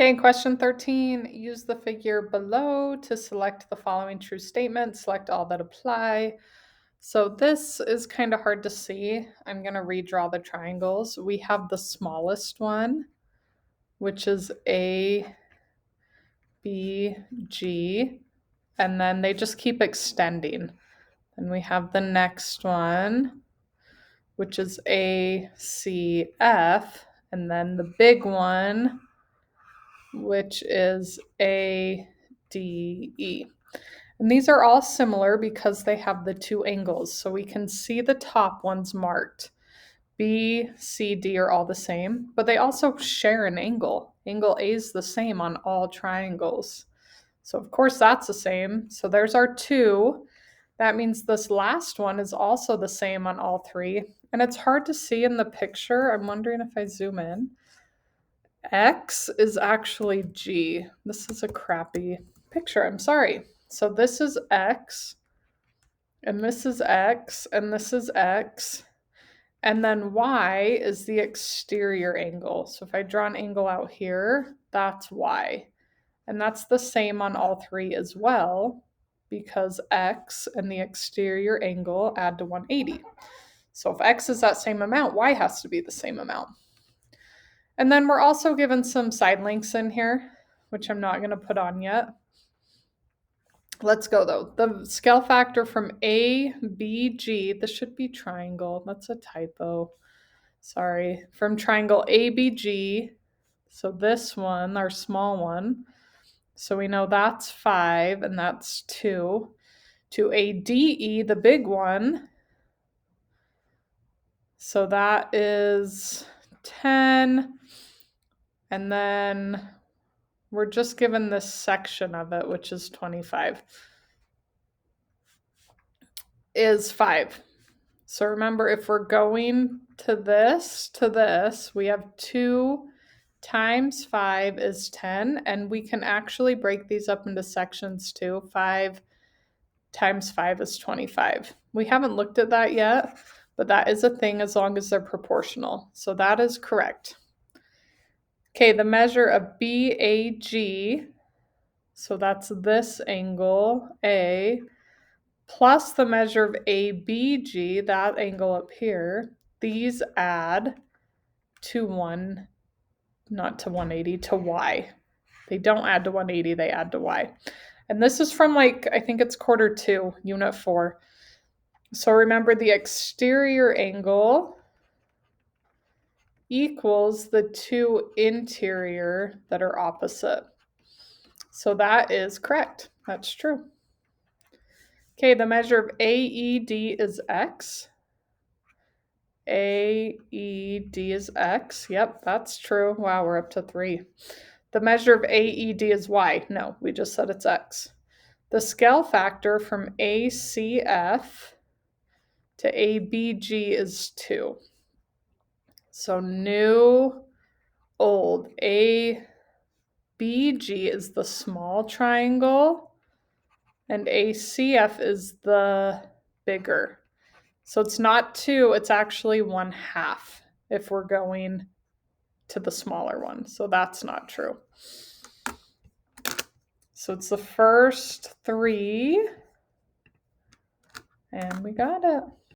Okay, question 13, use the figure below to select the following true statement. Select all that apply. So this is kind of hard to see. I'm going to redraw the triangles. We have the smallest one, which is A, B, G, and then they just keep extending. Then we have the next one, which is A, C, F, and then the big one, which is A, D, E. And these are all similar because they have the two angles. So we can see the top ones marked. B, C, D are all the same, but they also share an angle. Angle A is the same on all triangles. So of course that's the same. So there's our two. That means this last one is also the same on all three. And it's hard to see in the picture. I'm wondering if I zoom in. X is actually G. This is a crappy picture. I'm sorry. So this is X, and this is X, and this is X. And then Y is the exterior angle. So if I draw an angle out here, that's Y. And that's the same on all three as well, because X and the exterior angle add to 180. So if X is that same amount, Y has to be the same amount. And then we're also given some side links in here, which I'm not going to put on yet. Let's go though. The scale factor from ABG, this should be triangle. That's a typo. Sorry. From triangle ABG, so this one, our small one. So we know that's 5 and that's 2. To ADE, the big one. So that is 10. And then we're just given this section of it, which is 25, is 5. So remember, if we're going to this, we have 2 times 5 is 10, and we can actually break these up into sections too. 5 times 5 is 25. We haven't looked at that yet, but that is a thing as long as they're proportional. So that is correct. Okay, the measure of BAG, so that's this angle, A, plus the measure of ABG, that angle up here, these add to 1, not to 180, to Y. They don't add to 180, they add to Y. And this is from I think it's quarter 2, unit 4. So remember the exterior angle equals the two interior that are opposite. So that is correct. That's true. Okay, the measure of AED is X. AED is X. Yep, that's true. Wow, we're up to 3. The measure of AED is Y. No, we just said it's X. The scale factor from ACF to ABG is 2. So new, old. ABG is the small triangle, and ACF is the bigger. So it's not 2, it's actually 1/2 if we're going to the smaller one. So that's not true. So it's the first 3, and we got it.